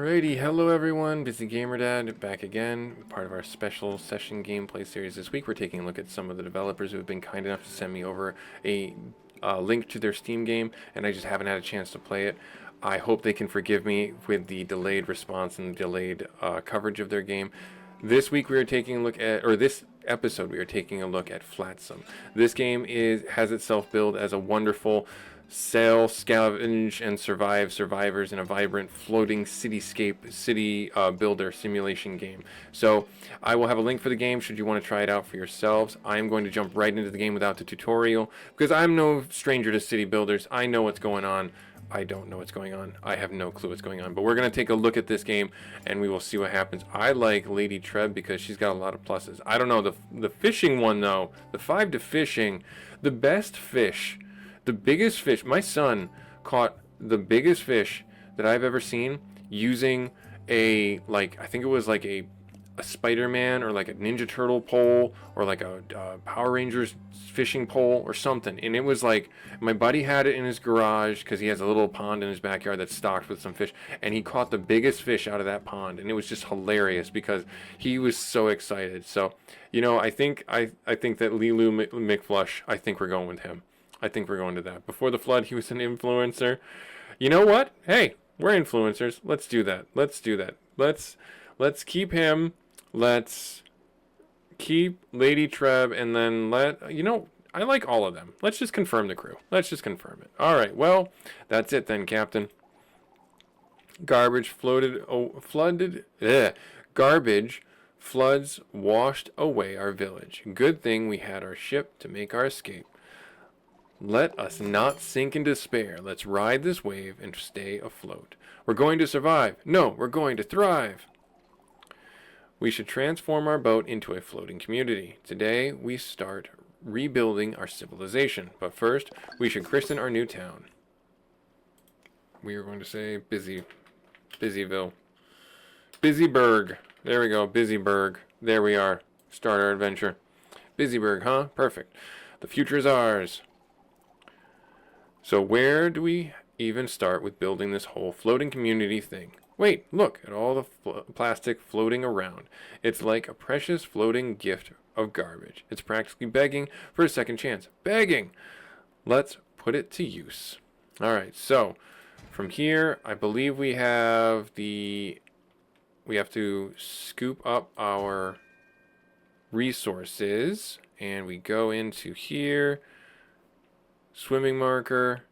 Alrighty, hello everyone, busygamerdad back again, part of our special session gameplay series. This week we're taking a look at some of the developers who have been kind enough to send me over a link to their Steam game, and I just haven't had a chance to play it. I hope they can forgive me with the delayed response and delayed coverage of their game. This week we are taking a look at, or this episode we are taking a look at Flotsam. This game has itself billed as a wonderful sail, scavenge, and survive survivors in a vibrant floating cityscape city builder simulation game. So I will have a link for the game should you want to try it out for yourselves. I am going to jump right into the game without the tutorial because I'm no stranger to city builders. I know what's going on. I don't know what's going on. I have no clue what's going on. But we're going to take a look at this game and we will see what happens. I like Lady Treb because she's got a lot of pluses. I don't know. The fishing one, though, the 5 to fishing, the best fish, the biggest fish. My son caught the biggest fish that I've ever seen using a, like, I think it was like a Spider-Man or like a Ninja Turtle pole or like a Power Rangers fishing pole or something. And it was like, my buddy had it in his garage because he has a little pond in his backyard that's stocked with some fish, and he caught the biggest fish out of that pond, and it was just hilarious because he was so excited. So, you know, I think that Lilu McFlush, I think we're going with him. I think we're going to that. Before the flood, he was an influencer. You know what? Hey, we're influencers. Let's do that. Let's do that. Let's keep him. Let's keep Lady Treb, and then I like all of them. Let's just confirm the crew. Let's just confirm it. All right. Well, that's it then, Captain. Garbage Garbage floods washed away our village. Good thing we had our ship to make our escape. Let us not sink in despair. Let's ride this wave and stay afloat. We're going to survive. No, we're going to thrive. We should transform our boat into a floating community. Today, we start rebuilding our civilization. But first, we should christen our new town. We are going to say Busyville. Busyburg. There we go, Busyburg. There we are. Start our adventure. Busyburg, huh? Perfect. The future is ours. So where do we even start with building this whole floating community thing? Wait, look at all the plastic floating around. It's like a precious floating gift of garbage. It's practically begging for a second chance. Begging! Let's put it to use. Alright, so from here, I believe we have to scoop up our resources, and we go into here, swimming marker,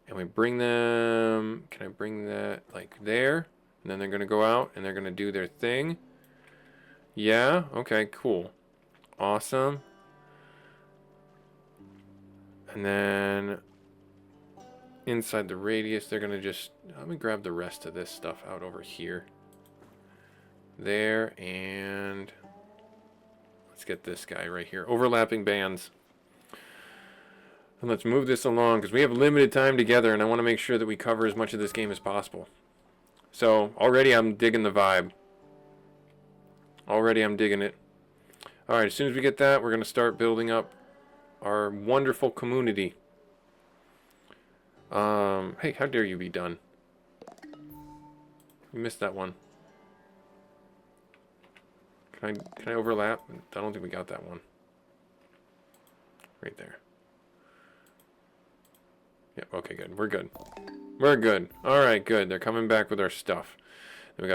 and we bring them, can I bring that like there? And then they're going to go out and they're going to do their thing. Yeah, okay, cool. Awesome. And then inside the radius, they're going to just, let me grab the rest of this stuff out over here. There, and let's get this guy right here. Overlapping bands. And let's move this along because we have limited time together and I want to make sure that we cover as much of this game as possible. So already I'm digging the vibe. Already I'm digging it. Alright, as soon as we get that, we're going to start building up our wonderful community. Hey, how dare you be done? You missed that one. Can I overlap? I don't think we got that one. Right there. Yeah, okay, good. We're good. We're good. Alright, good. They're coming back with our stuff. Then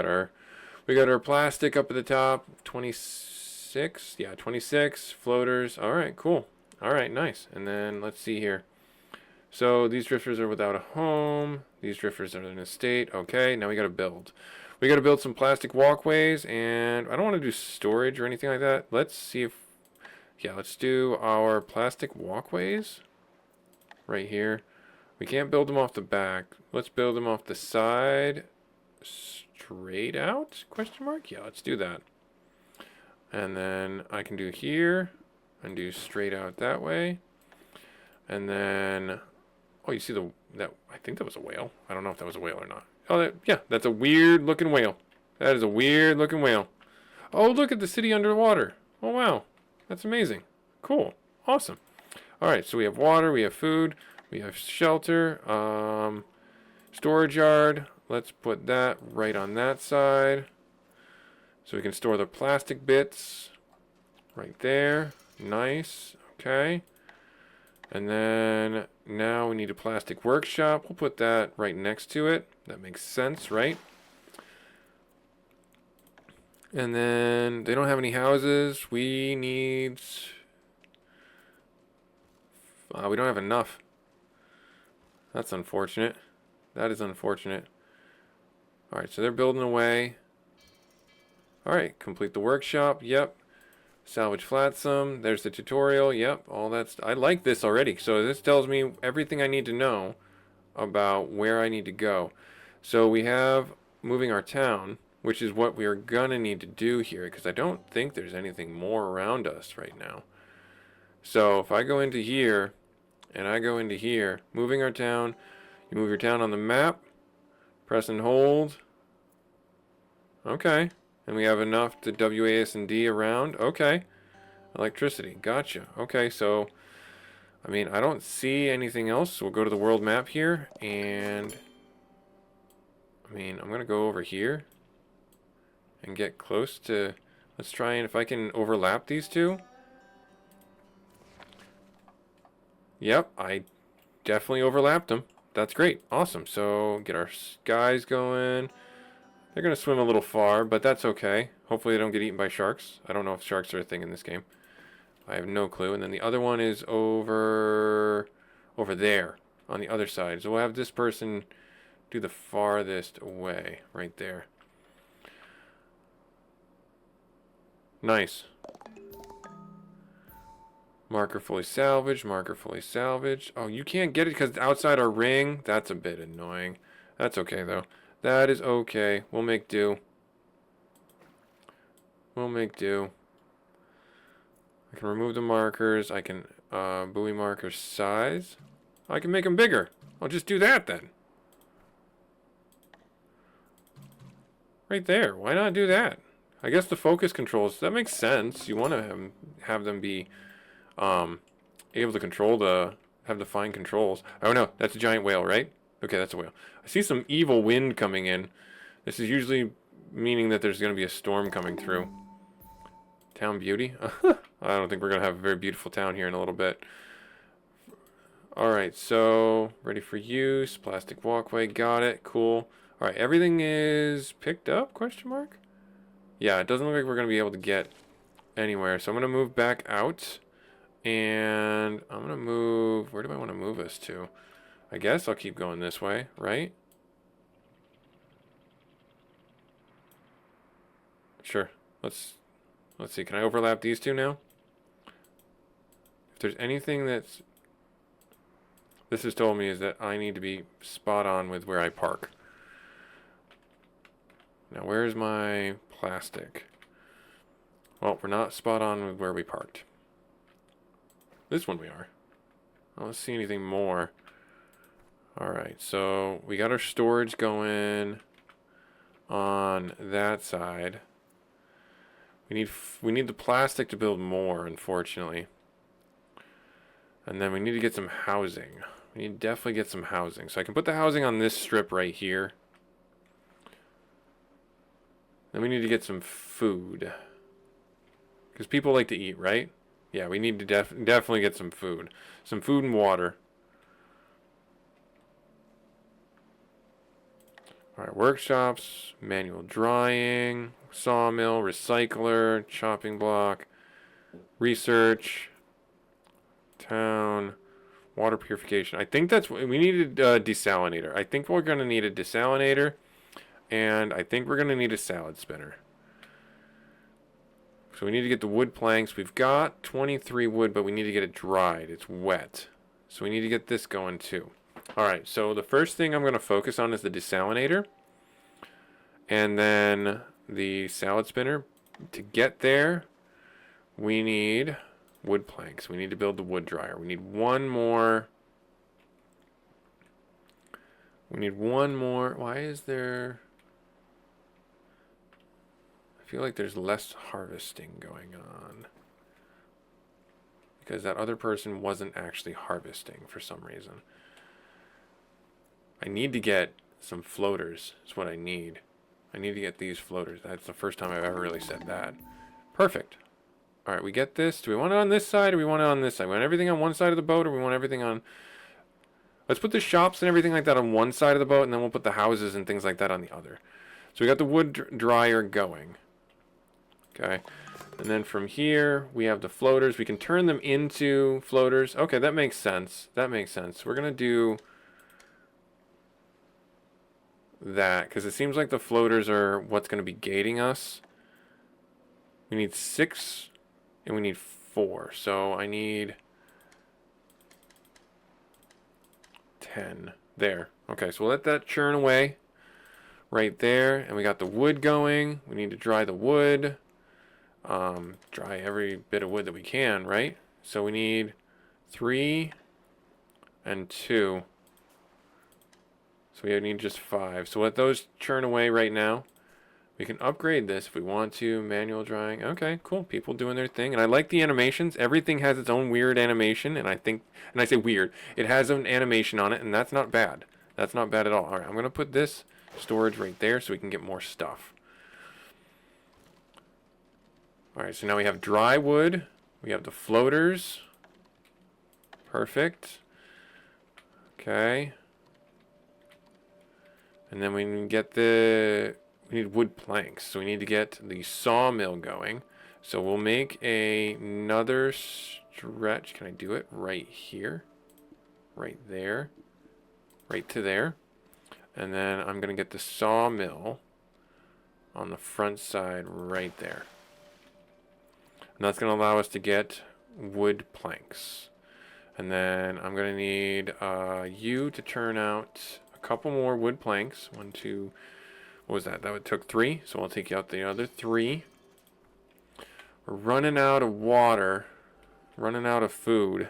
we got our plastic up at the top. 26. Yeah, 26 floaters. Alright, cool. Alright, nice. And then let's see here. So these drifters are without a home. These drifters are in a state. Okay, now we gotta build. We gotta build some plastic walkways, and I don't want to do storage or anything like that. Let's see if, yeah, let's do our plastic walkways right here. We can't build them off the back. Let's build them off the side. Straight out? Question mark? Yeah, let's do that. And then I can do here and do straight out that way. And then, oh, you see that? I think that was a whale. I don't know if that was a whale or not. Oh, yeah, that's a weird looking whale. That is a weird looking whale. Oh, look at the city underwater. Oh, wow. That's amazing. Cool. Awesome. All right, so we have water, we have food. We have shelter, storage yard. let's put that right on that side. So we can store the plastic bits right there. Nice. Okay. And then now we need a plastic workshop. We'll put that right next to it. That makes sense, right? And then they don't have any houses. We need... we don't have enough. That's unfortunate. That is unfortunate. Alright, so they're building away. Alright, complete the workshop. Yep. Salvage Flotsam. There's the tutorial. Yep, all that's... I like this already. So this tells me everything I need to know about where I need to go. So we have moving our town, which is what we are going to need to do here, because I don't think there's anything more around us right now. So if I go into here, and I go into here, moving our town, you move your town on the map, press and hold. Okay. And we have enough to WASD around. Okay. Electricity. Gotcha. Okay, so, I mean, I don't see anything else. So we'll go to the world map here, and, I mean, I'm going to go over here and get close to, let's try and if I can overlap these two. Yep, I definitely overlapped them. That's great. Awesome. So get our guys going. They're going to swim a little far, but that's okay. Hopefully they don't get eaten by sharks. I don't know if sharks are a thing in this game. I have no clue. And then the other one is over there on the other side. So we'll have this person do the farthest away right there. Nice. Marker fully salvaged. Marker fully salvaged. Oh, you can't get it because it's outside our ring. That's a bit annoying. That's okay, though. That is okay. We'll make do. We'll make do. I can remove the markers. I can buoy marker size. I can make them bigger. I'll just do that then. Right there. Why not do that? I guess the focus controls, that makes sense. You want to have them be able to control have the fine controls. Oh no, that's a giant whale, right? Okay, that's a whale. I see some evil wind coming in. This is usually meaning that there's going to be a storm coming through. Town beauty? I don't think we're going to have a very beautiful town here in a little bit. Alright, so ready for use. Plastic walkway, got it. Cool. Alright, everything is picked up? Question mark? Yeah, it doesn't look like we're going to be able to get anywhere. So I'm going to move back out. And I'm going to move... Where do I want to move us to? I guess I'll keep going this way, right? Sure. Let's see. Can I overlap these two now? If there's anything that's... This has told me is that I need to be spot on with where I park. Now, where's my plastic? Well, we're not spot on with where we parked. This one we are. I don't see anything more. Alright, so we got our storage going on that side. We need the plastic to build more, unfortunately. And then we need to get some housing. We need to definitely get some housing. So I can put the housing on this strip right here. Then we need to get some food. Because people like to eat, right? Yeah, we need to definitely get some food. Some food and water. Alright, workshops, manual drying, sawmill, recycler, chopping block, research, town, water purification. I think that's what we needed. A desalinator. I think we're going to need a desalinator, and I think we're going to need a salad spinner. So we need to get the wood planks. We've got 23 wood, but we need to get it dried. It's wet. So we need to get this going too. Alright, so the first thing I'm going to focus on is the desalinator. And then the salad spinner. To get there, we need wood planks. We need to build the wood dryer. We need one more. Why is there... I feel like there's less harvesting going on. Because that other person wasn't actually harvesting for some reason. I need to get some floaters. That's what I need. I need to get these floaters. That's the first time I've ever really said that. Perfect. Alright, we get this. Do we want it on this side or we want it on this side? We want everything on one side of the boat or we want everything on... Let's put the shops and everything like that on one side of the boat, and then we'll put the houses and things like that on the other. So we got the wood dryer going. Okay. And then from here, we have the floaters. We can turn them into floaters. Okay, that makes sense. That makes sense. We're going to do that, because it seems like the floaters are what's going to be gating us. We need 6, and we need 4. So I need 10. There. Okay, so we'll let that churn away right there. And we got the wood going. We need to dry the wood. Dry every bit of wood that we can, right? So we need 3 and 2. So we need just 5. So let those churn away right now. We can upgrade this if we want to. Manual drying. Okay, cool. People doing their thing. And I like the animations. Everything has its own weird animation. And I think, and I say weird, it has an animation on it. And that's not bad. That's not bad at all. All right, I'm going to put this storage right there so we can get more stuff. All right, so now we have dry wood. We have the floaters. Perfect. Okay. And then we can get we need wood planks. So we need to get the sawmill going. So we'll make another stretch. Can I do it right here? Right there. Right to there. And then I'm going to get the sawmill on the front side right there. And that's going to allow us to get wood planks. And then I'm going to need you to turn out a couple more wood planks. 1, 2, what was that? That took 3. So I'll take out the other 3. We're running out of water. Running out of food.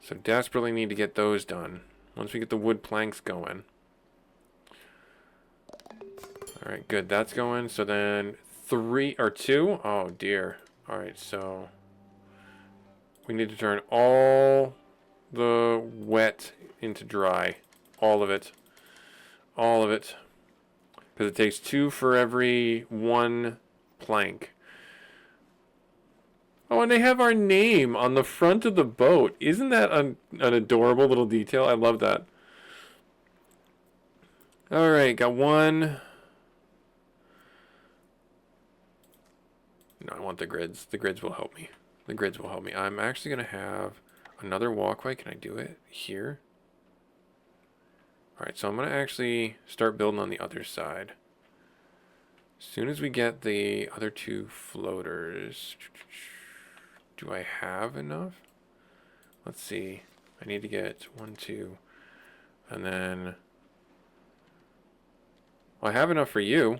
So desperately need to get those done. Once we get the wood planks going. Alright, good. That's going. So then 3 or 2. Oh dear. Alright, so we need to turn all the wet into dry. All of it. All of it. Because it takes 2 for every 1 plank. Oh, and they have our name on the front of the boat. Isn't that an adorable little detail? I love that. Alright, got 1. No, I want the grids. The grids will help me. The grids will help me. I'm actually going to have another walkway. Can I do it here? Alright, so I'm going to actually start building on the other side. As soon as we get the other 2 floaters... Do I have enough? Let's see. I need to get 1, 2, and then... Well, I have enough for you.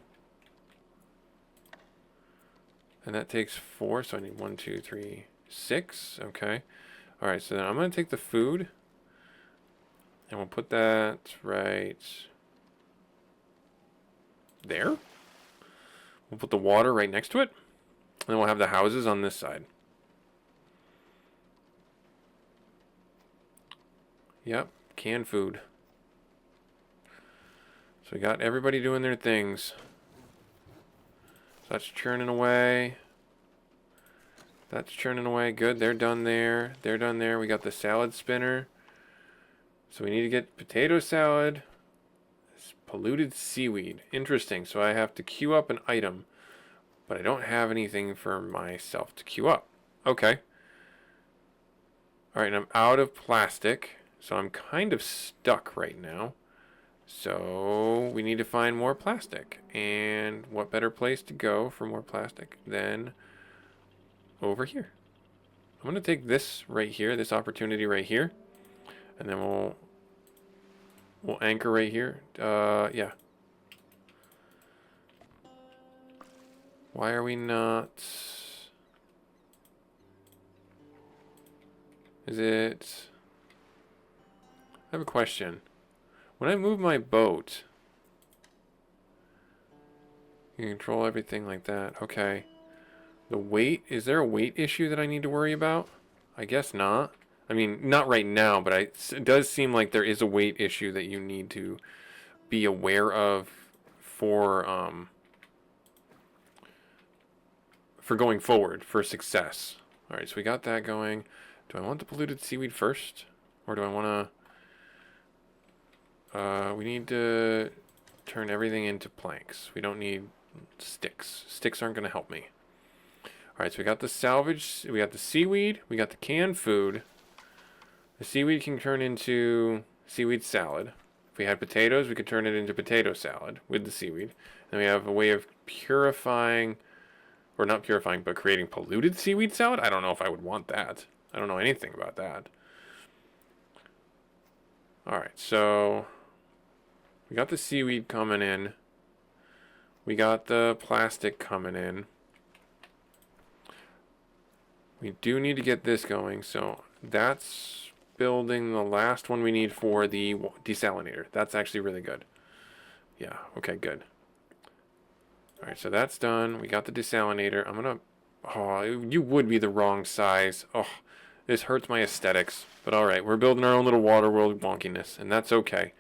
And that takes 4, so I need 1, 2, 3, 6. Okay. Alright, so then I'm going to take the food. And we'll put that right there. We'll put the water right next to it. And then we'll have the houses on this side. Yep, canned food. So we got everybody doing their things. So that's churning away. That's churning away. Good, they're done there. They're done there. We got the salad spinner. So we need to get potato salad. This polluted seaweed. Interesting. So I have to queue up an item. But I don't have anything for myself to queue up. Okay. Alright, and I'm out of plastic. So I'm kind of stuck right now. So we need to find more plastic. And what better place to go for more plastic than over here? I'm going to take this right here, this opportunity right here. And then we'll anchor right here. Yeah. Why are we not... Is it... I have a question. When I move my boat, you control everything like that. Okay. The weight, is there a weight issue that I need to worry about? I guess not. I mean, not right now, but it does seem like there is a weight issue that you need to be aware of for going forward for success. All right, so we got that going. Do I want the polluted seaweed first, or do I want to? We need to turn everything into planks. We don't need sticks. Sticks aren't going to help me. All right, so we got the salvage. We got the seaweed. We got the canned food. The seaweed can turn into seaweed salad. If we had potatoes, we could turn it into potato salad with the seaweed. Then we have a way of purifying, or not purifying, but creating polluted seaweed salad. I don't know if I would want that. I don't know anything about that. All right, so we got the seaweed coming in. We got the plastic coming in. We do need to get this going, so that's building the last one we need for the desalinator. That's actually really good. Yeah, okay, good. All right, so that's done. We got the desalinator. I'm gonna... Oh, you would be the wrong size. Oh, this hurts my aesthetics. But all right, we're building our own little water world wonkiness, and that's okay.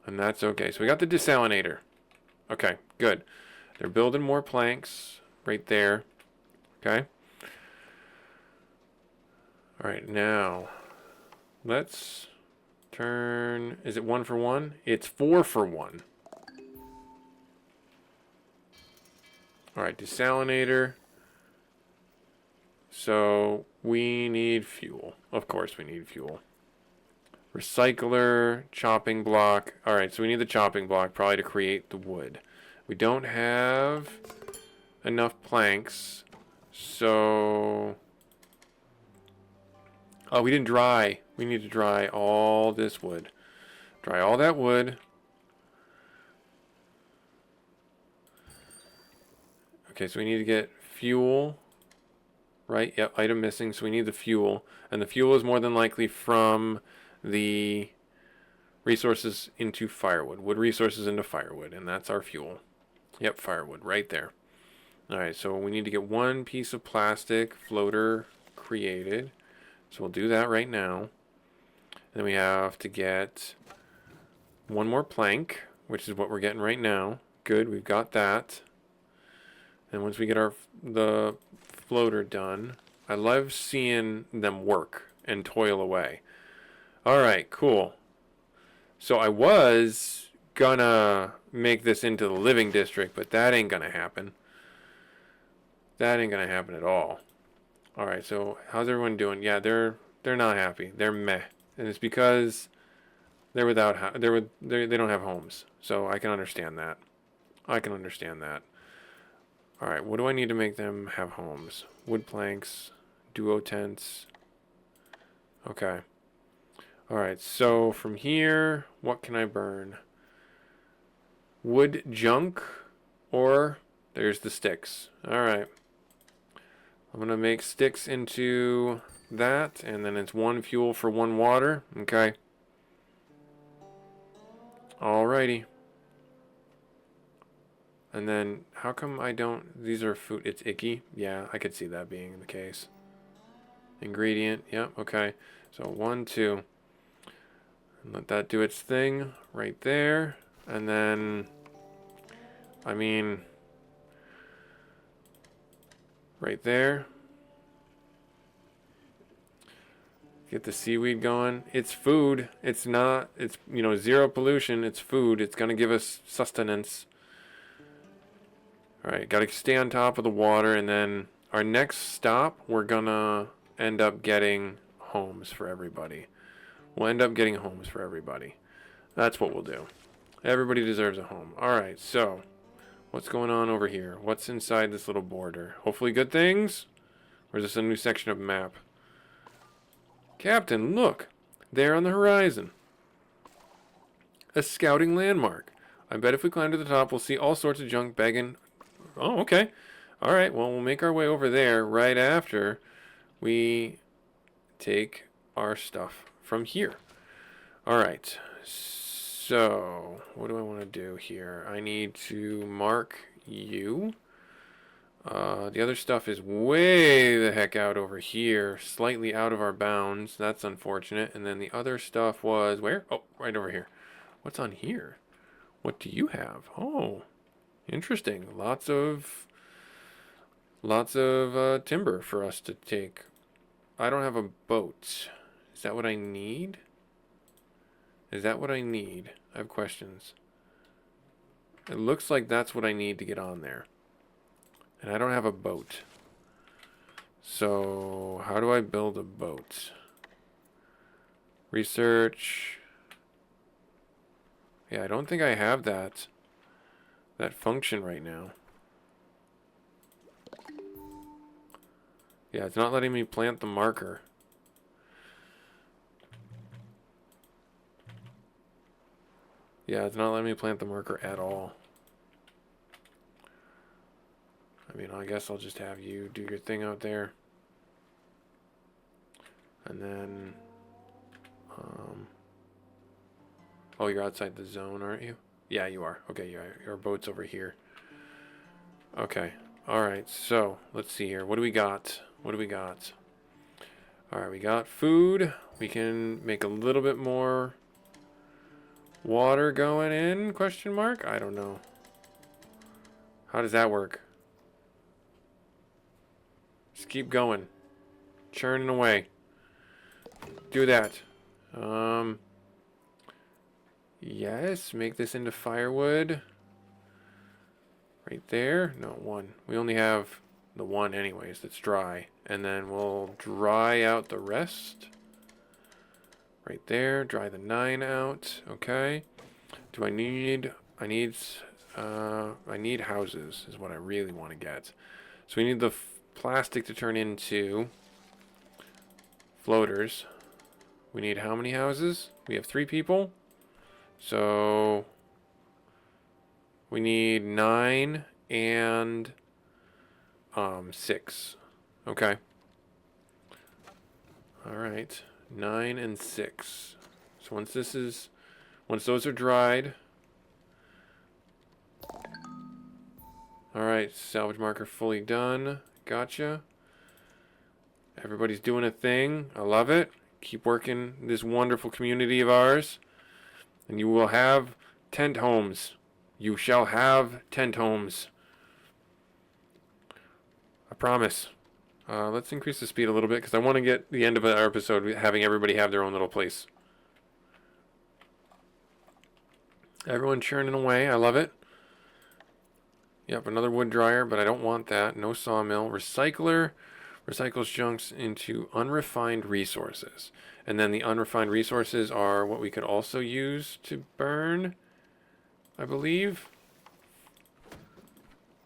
And that's okay. So we got the desalinator. Okay, good. They're building more planks right there. Okay. All right, now let's turn... Is it 1 for 1? It's 4 for 1. All right, desalinator. So we need fuel. Of course we need fuel. Recycler, chopping block. All right, so we need the chopping block probably to create the wood. We don't have enough planks, so... Oh, we didn't dry. We need to dry all this wood. Dry all that wood. Okay, so we need to get fuel. Right? Yep, item missing, so we need the fuel. And the fuel is more than likely from the resources into firewood. Wood resources into firewood, and that's our fuel. Yep, firewood, right there. Alright, so we need to get one piece of plastic floater created. So we'll do that right now. Then we have to get one more plank, which is what we're getting right now. Good, we've got that. And once we get the floater done, I love seeing them work and toil away. Alright, cool. So I was gonna make this into the living district, but that ain't gonna happen. That ain't gonna happen at all. Alright, so how's everyone doing? Yeah, they're not happy. They're meh. And it's because they're they don't have homes. So I can understand that. I can understand that. Alright, what do I need to make them have homes? Wood planks, duo tents. Okay. Alright, so from here, what can I burn? Wood junk, or there's the sticks. Alright. I'm going to make sticks into that, and then it's 1 fuel for 1 water. Okay. Alrighty. And then, how come I don't... These are food... It's icky? Yeah, I could see that being the case. Ingredient. Yep, okay. So 1, 2. And let that do its thing right there. And then... I mean... Right there. Get the seaweed going. It's food. It's not... It's, you know, 0 pollution. It's food. It's going to give us sustenance. Alright, got to stay on top of the water, and then our next stop, we're gonna end up getting homes for everybody. We'll end up getting homes for everybody. That's what we'll do. Everybody deserves a home. Alright, so, what's going on over here? What's inside this little border? Hopefully good things? Or is this a new section of map? Captain, look! There on the horizon. A scouting landmark. I bet if we climb to the top, we'll see all sorts of junk begging... Oh, okay. All right, well, we'll make our way over there right after we take our stuff from here. All right, so what do I want to do here? I need to mark you. The other stuff is way the heck out over here, slightly out of our bounds. That's unfortunate. And then the other stuff was where? Oh, right over here. What's on here? What do you have? Oh, interesting. Lots of timber for us to take. I don't have a boat. Is that what I need? Is that what I need? I have questions. It looks like that's what I need to get on there. And I don't have a boat. So, how do I build a boat? Research. Yeah, I don't think I have that function right now. Yeah, it's not letting me plant the marker. Yeah, it's not letting me plant the marker at all. I mean, I guess I'll just have you do your thing out there. And then... oh, you're outside the zone, aren't you? Yeah, you are. Okay, your boat's over here. Okay. Alright, so, let's see here. What do we got? What do we got? Alright, we got food. We can make a little bit more water going in, question mark? I don't know. How does that work? Just keep going. Churning away. Do that. Yes, make this into firewood. Right there. No, one. We only have the one anyways that's dry. And then we'll dry out the rest. Right there. Dry the 9 out. Okay. Do I need... I need houses is what I really want to get. So we need the plastic to turn into floaters. We need how many houses? We have 3 people. So we need 9 and 6. Okay. Alright. 9 and 6. So once those are dried. Alright, salvage marker fully done. Gotcha. Everybody's doing a thing. I love it. Keep working this wonderful community of ours. And you will have tent homes. You shall have tent homes. I promise. Let's increase the speed a little bit because I want to get the end of our episode having everybody have their own little place. Everyone churning away. I love it. Yep, another wood dryer, but I don't want that. No sawmill. Recycler recycles junks into unrefined resources. And then the unrefined resources are what we could also use to burn, I believe.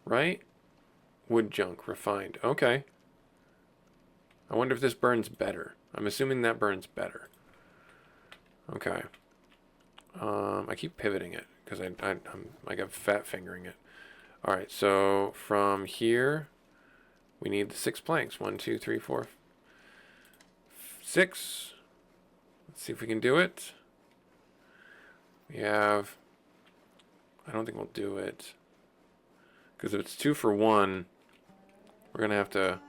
Right? Wood junk, refined. Okay. I wonder if this burns better. I'm assuming that burns better. Okay. I keep pivoting it because I'm like I'm fat fingering it. Alright, so from here, we need the 6 planks. 1, 2, 3, 4, 6. Let's see if we can do it. We have... I don't think we'll do it. Because if it's 2 for 1, we're going to have to...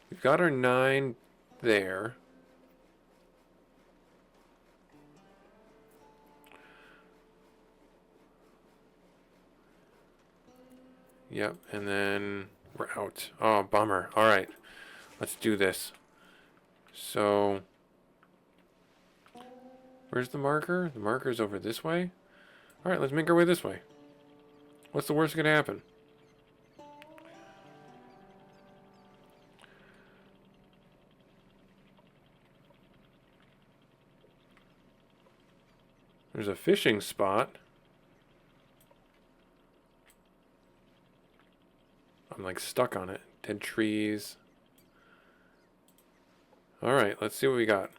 We've got our 9 there. Yep, and then we're out. Oh, bummer. Alright, let's do this. So, where's the marker? The marker's over this way. Alright, let's make our way this way. What's the worst that could happen? There's a fishing spot. I'm like stuck on it. Dead trees. Alright, let's see what we got.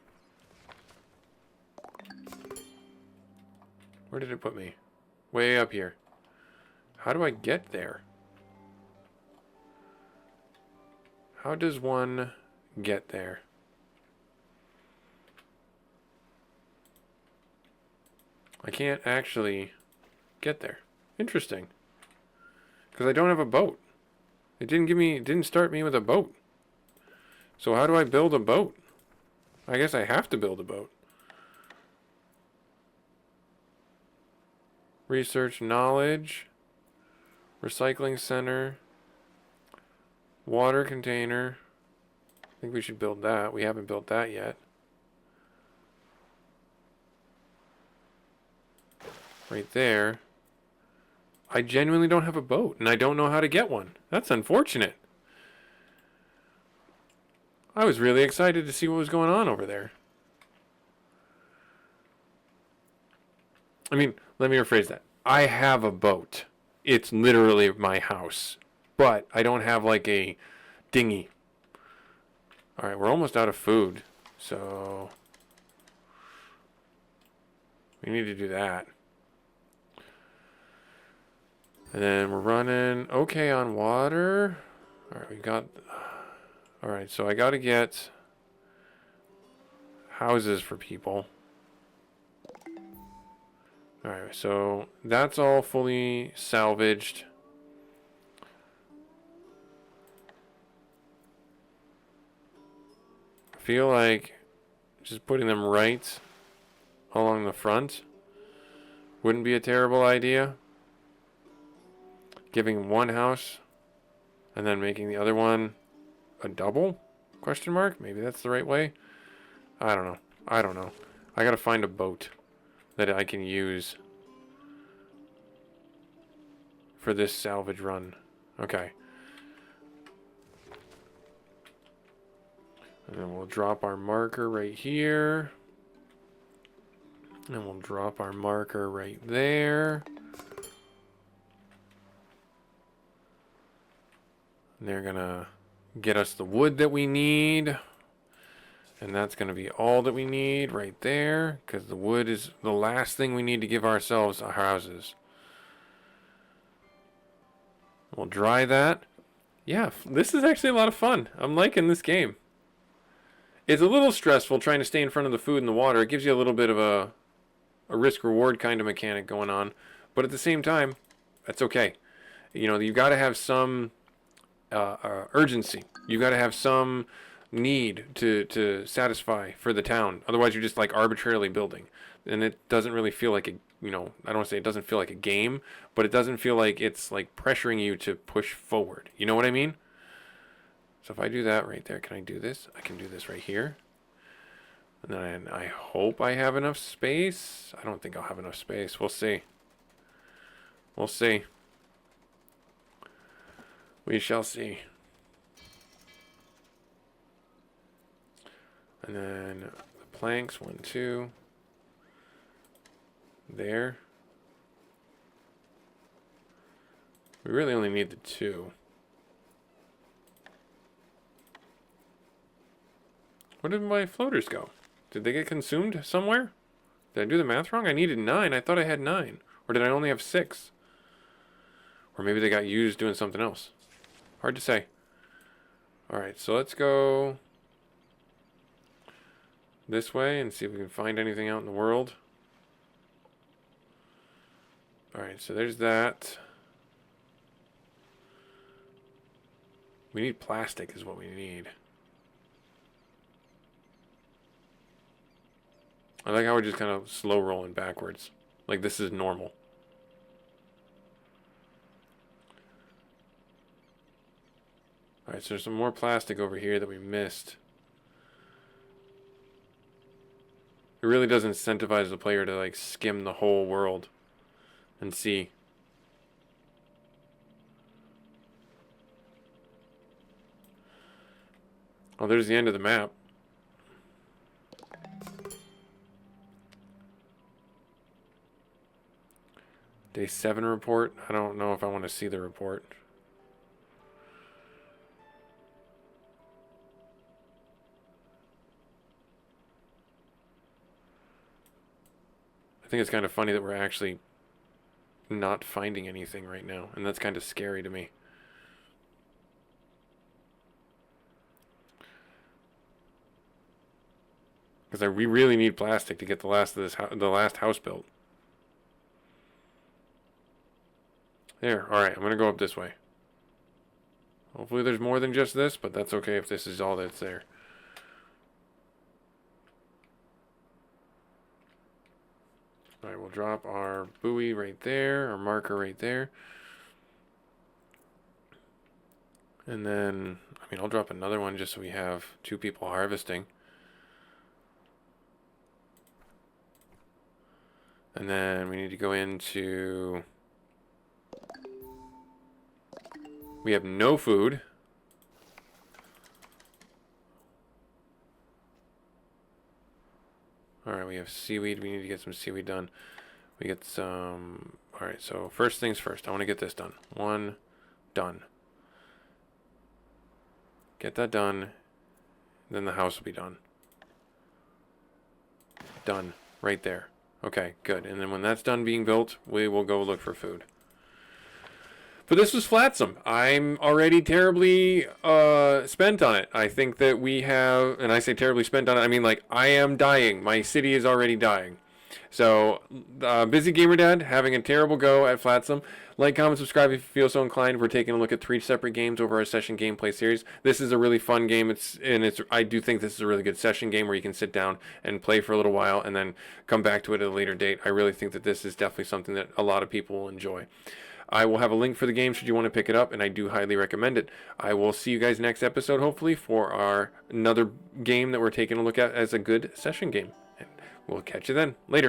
Where did it put me? Way up here. How do I get there? How does one get there? I can't actually get there. Interesting. Because I don't have a boat. It didn't start me with a boat. So how do I build a boat? I guess I have to build a boat. Research knowledge. Recycling center. Water container. I think we should build that. We haven't built that yet. Right there. I genuinely don't have a boat, and I don't know how to get one. That's unfortunate. I was really excited to see what was going on over there. I mean, let me rephrase that. I have a boat. It's literally my house. But I don't have like a dinghy. Alright, we're almost out of food. So we need to do that. And then we're running okay on water. Alright, we got... Alright, so I got to get houses for people. Alright, so that's all fully salvaged. I feel like just putting them right along the front wouldn't be a terrible idea. Giving one house and then making the other one a double? Question mark? Maybe that's the right way. I don't know. I don't know. I gotta find a boat that I can use for this salvage run. Okay. And then we'll drop our marker right here. And we'll drop our marker right there. And they're gonna get us the wood that we need. And that's going to be all that we need right there. Because the wood is the last thing we need to give ourselves our houses. We'll dry that. Yeah, this is actually a lot of fun. I'm liking this game. It's a little stressful trying to stay in front of the food and the water. It gives you a little bit of a risk-reward kind of mechanic going on. But at the same time, that's okay. You know, you've got to have some urgency. You've got to have some need to satisfy for the town. Otherwise, you're just like arbitrarily building. And it doesn't really feel like a, you know, I don't want to say it doesn't feel like a game, but it doesn't feel like it's like pressuring you to push forward. You know what I mean? So if I do that right there, can I do this? I can do this right here. And then I hope I have enough space. I don't think I'll have enough space. We'll see. We'll see. We shall see. And then the planks, 1, 2. There. We really only need the 2. Where did my floaters go? Did they get consumed somewhere? Did I do the math wrong? I needed 9. I thought I had 9. Or did I only have 6? Or maybe they got used doing something else. Hard to say. Alright, so let's go this way and see if we can find anything out in the world. Alright, so there's that. We need plastic is what we need. I like how we're just kind of slow rolling backwards. Like this is normal. Alright, so there's some more plastic over here that we missed. It really does incentivize the player to like skim the whole world and see. Oh, there's the end of the map. Day 7 report. I don't know if I want to see the report. I think it's kind of funny that we're actually not finding anything right now, and that's kind of scary to me. Because we really need plastic to get the last of the last house built. There. All right, I'm gonna go up this way. Hopefully, there's more than just this, but that's okay if this is all that's there. All right, we'll drop our buoy right there, our marker right there. And then, I mean, I'll drop another one just so we have 2 people harvesting. And then we need to go into... We have no food. Alright, we have seaweed. We need to get some seaweed done. We get some... Alright, so first things first. I want to get this done. 1, done. Get that done. Then the house will be done. Done. Right there. Okay, good. And then when that's done being built, we will go look for food. But this was Flotsam. I'm already terribly spent on it. I think that we have, and I say terribly spent on it, I mean like I am dying. My city is already dying. So, busygamerdad having a terrible go at Flotsam. Like, comment, subscribe if you feel so inclined. We're taking a look at 3 separate games over our session gameplay series. This is a really fun game. I do think this is a really good session game where you can sit down and play for a little while and then come back to it at a later date. I really think that this is definitely something that a lot of people will enjoy. I will have a link for the game should you want to pick it up, and I do highly recommend it. I will see you guys next episode, hopefully, for another game that we're taking a look at as a good session game. And we'll catch you then. Later.